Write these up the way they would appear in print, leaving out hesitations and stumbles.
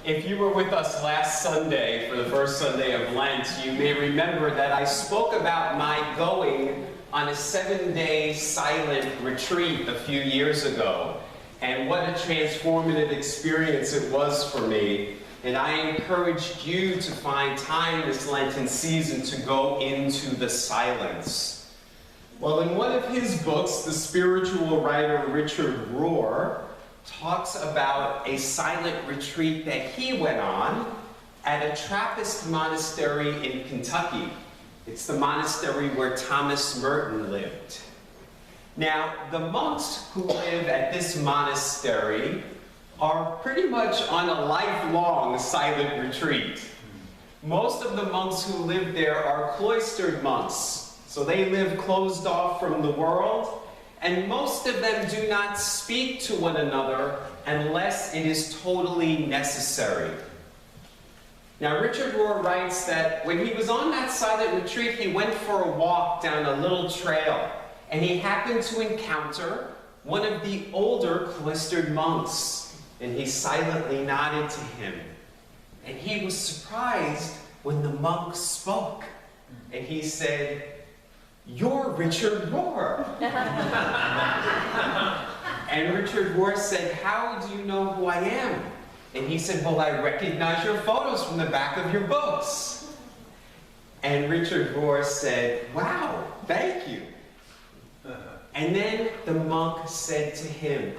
If you were with us last Sunday for the first Sunday of Lent, you may remember that I spoke about my going on a 7-day silent retreat a few years ago, and what a transformative experience it was for me. And I encouraged you to find time this Lenten season to go into the silence. Well, in one of his books, the spiritual writer Richard Rohr talks about a silent retreat that he went on at a Trappist monastery in Kentucky. It's the monastery where Thomas Merton lived. Now, the monks who live at this monastery are pretty much on a lifelong silent retreat. Most of the monks who live there are cloistered monks, so they live closed off from the world, and most of them do not speak to one another unless it is totally necessary. Now, Richard Rohr writes that when he was on that silent retreat, he went for a walk down a little trail, and he happened to encounter one of the older cloistered monks, and he silently nodded to him. And he was surprised when the monk spoke, and he said, "You're Richard Rohr." And Richard Rohr said, "How do you know who I am?" And he said, "Well, I recognize your photos from the back of your books." And Richard Rohr said, "Wow, thank you." And then the monk said to him,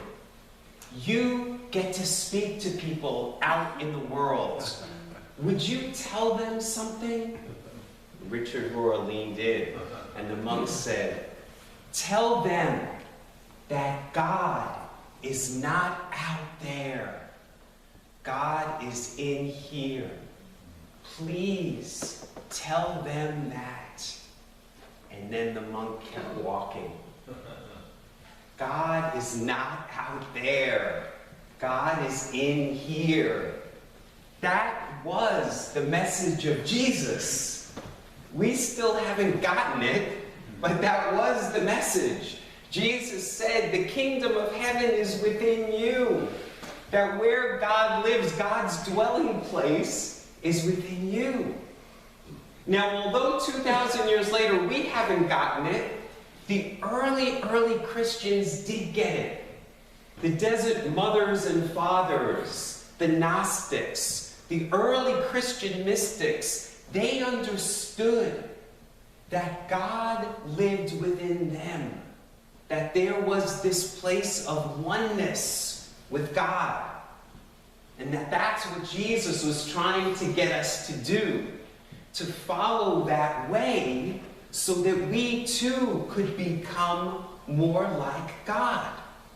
"You get to speak to people out in the world. Would you tell them something?" Richard Rohr leaned in, and the monk said, "Tell them that God is not out there. God is in here. Please tell them that." And then the monk kept walking. God is not out there. God is in here. That was the message of Jesus. We still haven't gotten it, but that was the message. Jesus said, the kingdom of heaven is within you. That where God lives, God's dwelling place is within you. Now, although 2,000 years later we haven't gotten it, the early Christians did get it. The desert mothers and fathers, the Gnostics, the early Christian mystics, they understood that God lived within them, that there was this place of oneness with God, and that that's what Jesus was trying to get us to do, to follow that way so that we too could become more like God,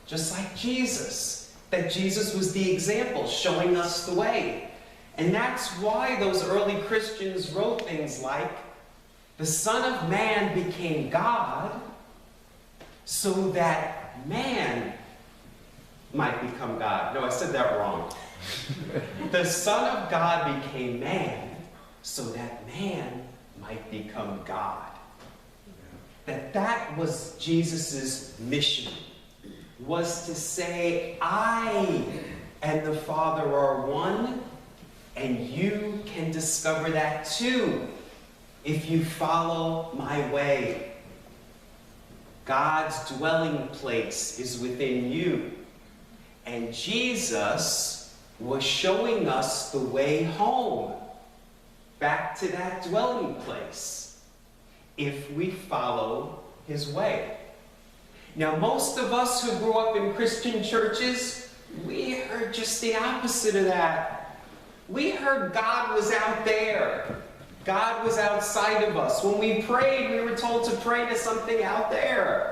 just like Jesus, that Jesus was the example showing us the way. And that's why those early Christians wrote things like, the Son of Man became God so that man might become God. No, I said that wrong. The Son of God became man so that man might become God. That was Jesus' mission, was to say, I and the Father are one, and you can discover that too if you follow my way. God's dwelling place is within you. And Jesus was showing us the way home, back to that dwelling place, if we follow his way. Now, most of us who grew up in Christian churches, we heard just the opposite of that. We heard God was out there. God was outside of us. When we prayed, we were told to pray to something out there.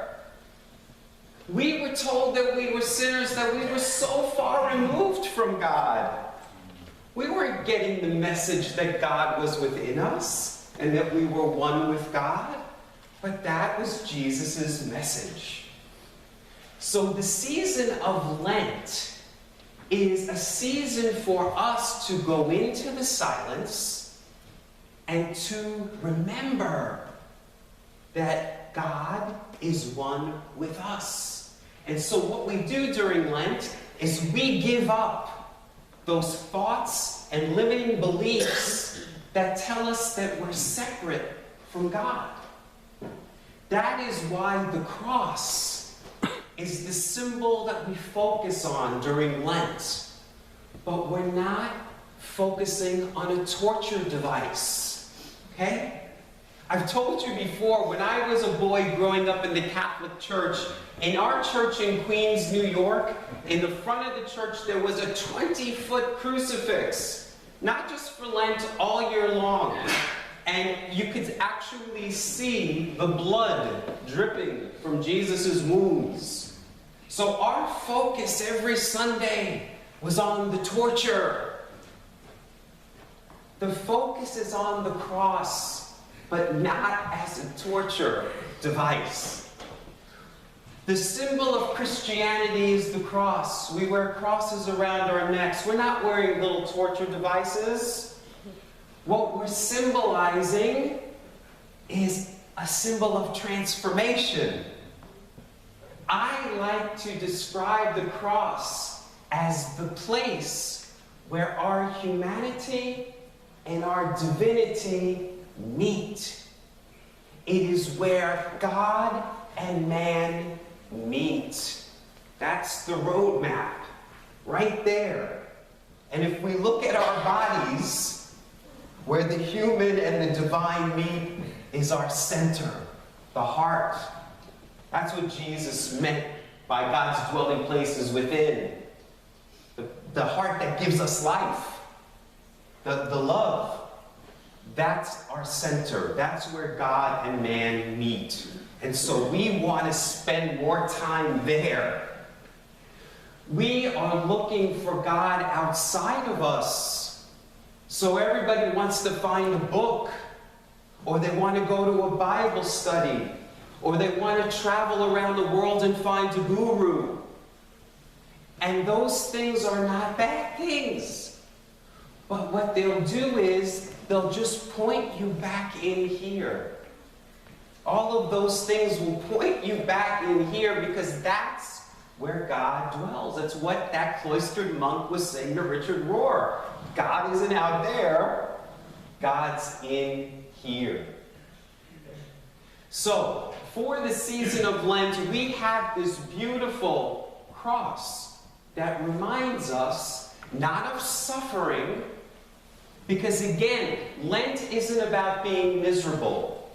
We were told that we were sinners, that we were so far removed from God. We weren't getting the message that God was within us and that we were one with God, but that was Jesus' message. So the season of Lent is a season for us to go into the silence and to remember that God is one with us. And so what we do during Lent is we give up those thoughts and limiting beliefs that tell us that we're separate from God. That is why the cross is the symbol that we focus on during Lent. But we're not focusing on a torture device. Okay? I've told you before, when I was a boy growing up in the Catholic Church, in our church in Queens, New York, in the front of the church there was a 20-foot crucifix. Not just for Lent, all year long. And you could actually see the blood dripping from Jesus' wounds. So our focus every Sunday was on the torture. The focus is on the cross, but not as a torture device. The symbol of Christianity is the cross. We wear crosses around our necks. We're not wearing little torture devices. What we're symbolizing is a symbol of transformation. I like to describe the cross as the place where our humanity and our divinity meet. It is where God and man meet. That's the roadmap right there. And if we look at our bodies, where the human and the divine meet is our center, the heart. That's what Jesus meant by God's dwelling places within. The heart that gives us life. The love. That's our center. That's where God and man meet. And so we want to spend more time there. We are looking for God outside of us. So everybody wants to find a book, or they want to go to a Bible study, or they want to travel around the world and find a guru. And those things are not bad things. But what they'll do is they'll just point you back in here. All of those things will point you back in here because that's where God dwells. That's what that cloistered monk was saying to Richard Rohr. God isn't out there. God's in here. So, for the season of Lent, we have this beautiful cross that reminds us not of suffering, because again, Lent isn't about being miserable.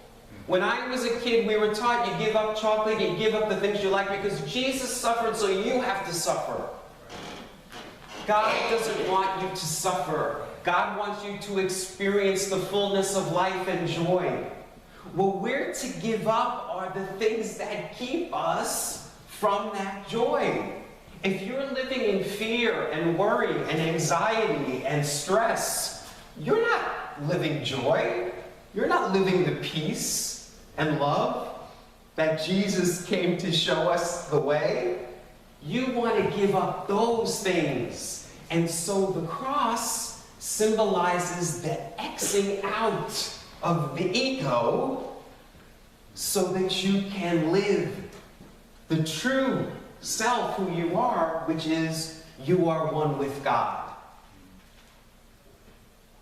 When I was a kid, we were taught you give up chocolate, you give up the things you like because Jesus suffered, so you have to suffer. God doesn't want you to suffer. God wants you to experience the fullness of life and joy. What we're to give up are the things that keep us from that joy. If you're living in fear and worry and anxiety and stress, you're not living joy. You're not living the peace and love that Jesus came to show us the way. You want to give up those things. And so the cross symbolizes the Xing out of the ego so that you can live the true self who you are, which is you are one with God,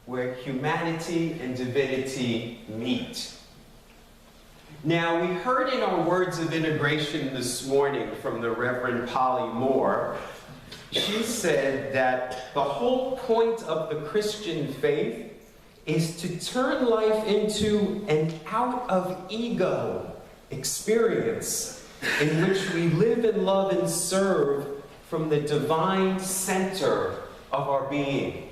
where humanity and divinity meet. Now, we heard in our words of integration this morning from the Reverend Polly Moore. She said that the whole point of the Christian faith is to turn life into an out of ego experience in which we live and love and serve from the divine center of our being.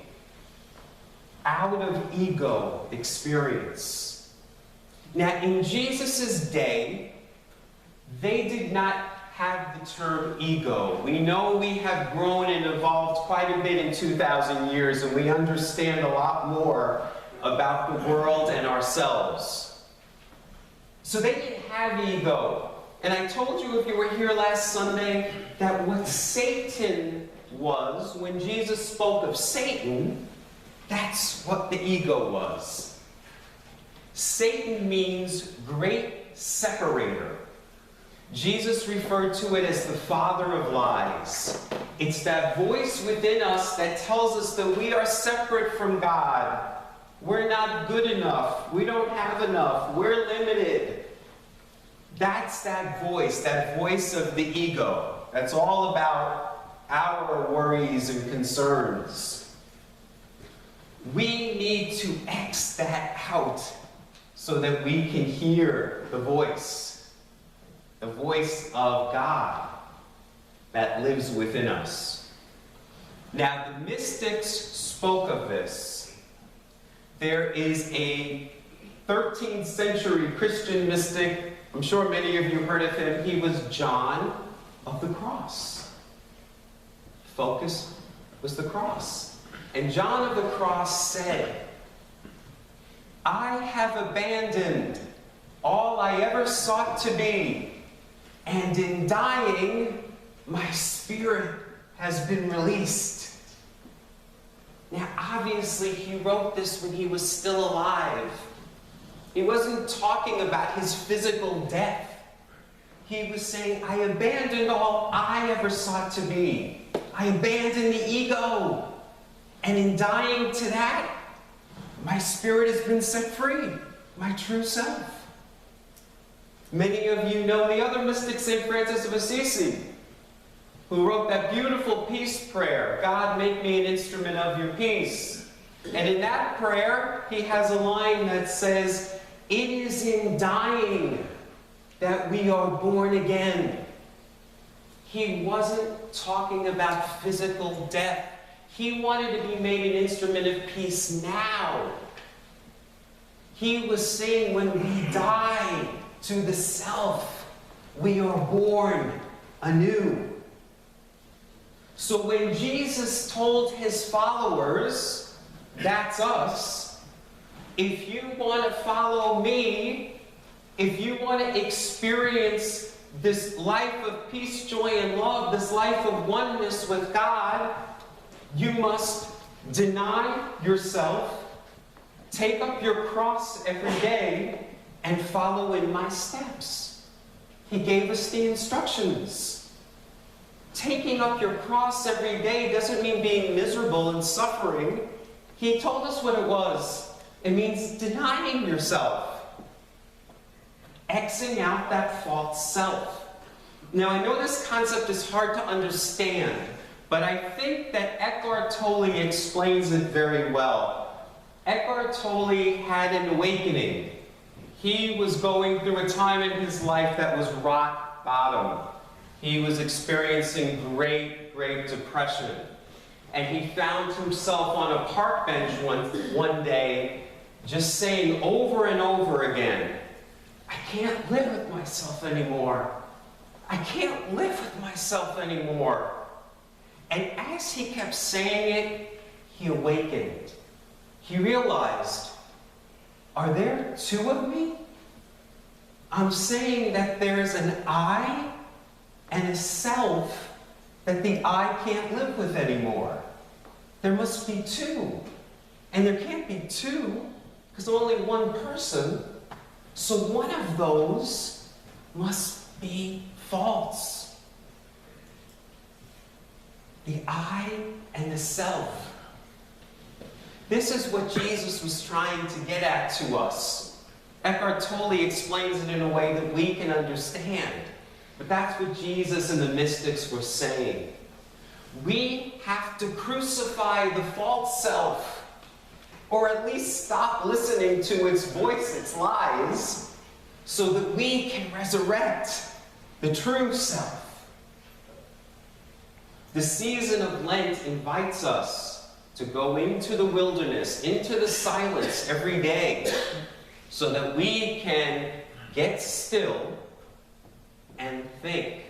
Out of ego experience. Now, in Jesus' day, they did not have the term ego. We know we have grown and evolved quite a bit in 2,000 years, and we understand a lot more about the world and ourselves. So they didn't have ego. And I told you, if you were here last Sunday, that what Satan was, when Jesus spoke of Satan, that's what the ego was. Satan means great separator. Jesus referred to it as the father of lies. It's that voice within us that tells us that we are separate from God. We're not good enough. We don't have enough. We're limited. That's that voice of the ego. That's all about our worries and concerns. We need to X that out so that we can hear the voice of God that lives within us. Now, the mystics spoke of this. There is a 13th century Christian mystic, I'm sure many of you heard of him. He was John of the Cross. Focus was the cross. And John of the Cross said, I have abandoned all I ever sought to be, and in dying, my spirit has been released. Now, obviously, he wrote this when he was still alive. He wasn't talking about his physical death. He was saying, I abandoned all I ever sought to be. I abandoned the ego. And in dying to that, my spirit has been set free, my true self. Many of you know the other mystic, St. Francis of Assisi, who wrote that beautiful peace prayer, God, make me an instrument of your peace. And in that prayer, he has a line that says, it is in dying that we are born again. He wasn't talking about physical death. He wanted to be made an instrument of peace now. He was saying when we die to the self, we are born anew. So when Jesus told his followers, that's us, if you want to follow me, if you want to experience this life of peace, joy, and love, this life of oneness with God, you must deny yourself, take up your cross every day, and follow in my steps. He gave us the instructions. Taking up your cross every day doesn't mean being miserable and suffering. He told us what it was. It means denying yourself. Xing out that false self. Now, I know this concept is hard to understand, but I think that Eckhart Tolle explains it very well. Eckhart Tolle had an awakening. He was going through a time in his life that was rock bottom. He was experiencing great, great depression. And he found himself on a park bench one day just saying over and over again, I can't live with myself anymore. I can't live with myself anymore. And as he kept saying it, he awakened. He realized, are there two of me? I'm saying that there's an I and a self that the I can't live with anymore. There must be two. And there can't be two because only one person. So one of those must be false. The I and the self. This is what Jesus was trying to get at to us. Eckhart Tolle explains it in a way that we can understand. But that's what Jesus and the mystics were saying. We have to crucify the false self, or at least stop listening to its voice, its lies, so that we can resurrect the true self. The season of Lent invites us to go into the wilderness, into the silence every day, so that we can get still and think,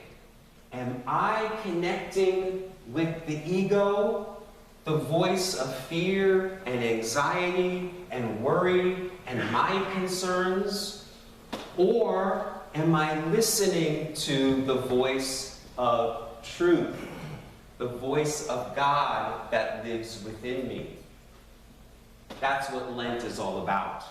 am I connecting with the ego, the voice of fear and anxiety and worry and my concerns? Or am I listening to the voice of truth, the voice of God that lives within me? That's what Lent is all about.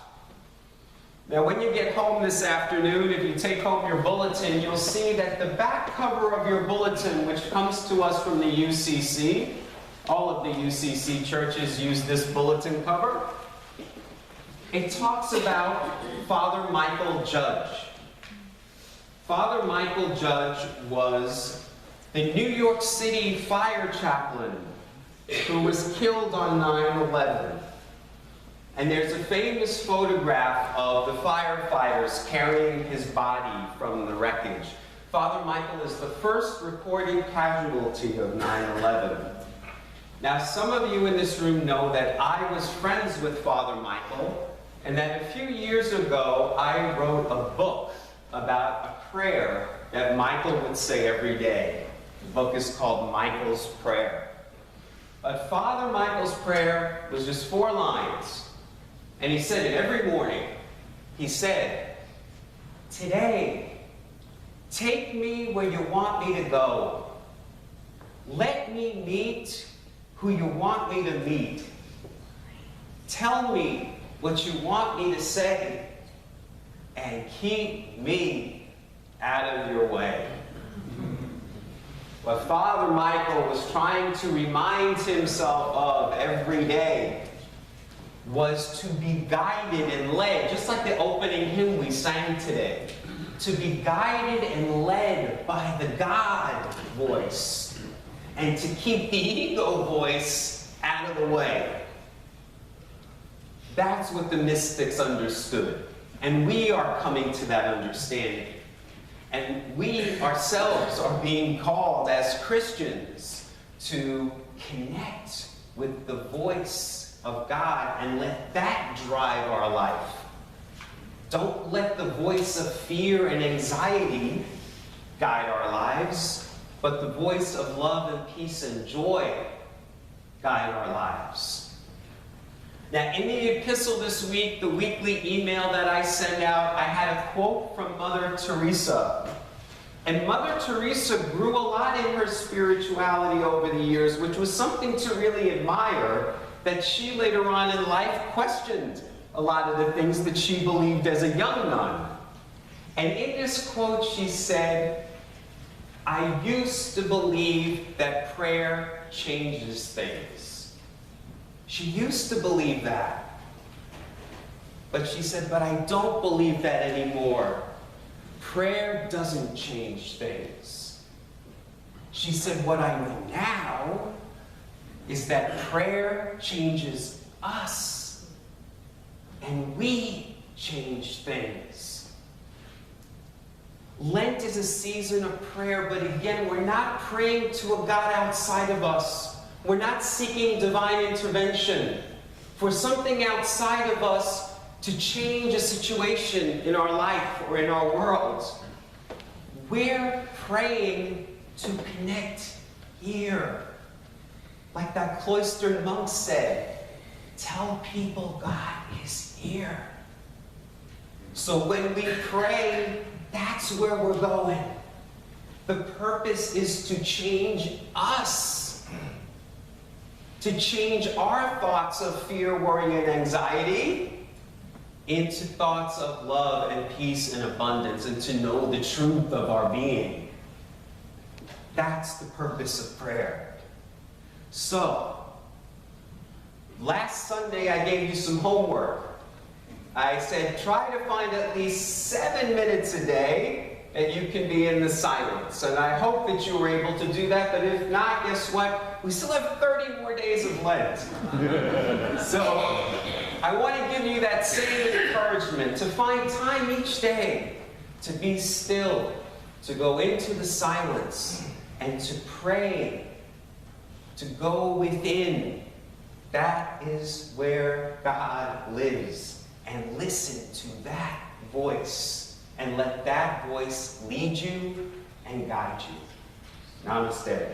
Now, when you get home this afternoon, if you take home your bulletin, you'll see that the back cover of your bulletin, which comes to us from the UCC, all of the UCC churches use this bulletin cover. It talks about Father Michael Judge. Father Michael Judge was the New York City fire chaplain who was killed on 9/11. And there's a famous photograph of the firefighters carrying his body from the wreckage. Father Michael is the first recorded casualty of 9/11. Now, some of you in this room know that I was friends with Father Michael, and that a few years ago, I wrote a book about a prayer that Michael would say every day. The book is called Michael's Prayer. But Father Michael's prayer was just 4 lines. And he said it every morning. He said, "Today, take me where you want me to go. Let me meet who you want me to meet. Tell me what you want me to say, and keep me out of your way." What Father Michael was trying to remind himself of every day was to be guided and led, just like the opening hymn we sang today, to be guided and led by the God voice, and to keep the ego voice out of the way. That's what the mystics understood, and we are coming to that understanding. And we ourselves are being called as Christians to connect with the voice of God and let that drive our life. Don't let the voice of fear and anxiety guide our lives, but the voice of love and peace and joy guide our lives. Now, in the epistle this week, the weekly email that I send out, I had a quote from Mother Teresa. And Mother Teresa grew a lot in her spirituality over the years, which was something to really admire, that she later on in life questioned a lot of the things that she believed as a young nun. And in this quote she said, "I used to believe that prayer changes things." She used to believe that. But she said, "But I don't believe that anymore. Prayer doesn't change things." She said, "What I know now is that prayer changes us, and we change things." Lent is a season of prayer, but again, we're not praying to a God outside of us. We're not seeking divine intervention for something outside of us to change a situation in our life or in our world. We're praying to connect here. Like that cloistered monk said, "Tell people God is here." So when we pray, that's where we're going. The purpose is to change us. To change our thoughts of fear, worry, and anxiety into thoughts of love and peace and abundance, and to know the truth of our being. That's the purpose of prayer. So, last Sunday I gave you some homework. I said, try to find at least 7 minutes a day that you can be in the silence. And I hope that you were able to do that, but if not, guess what? We still have 30 more days of Lent. So, I want to give you that same encouragement to find time each day to be still, to go into the silence, and to pray, to go within. That is where God lives. And listen to that voice. And let that voice lead you and guide you. Namaste.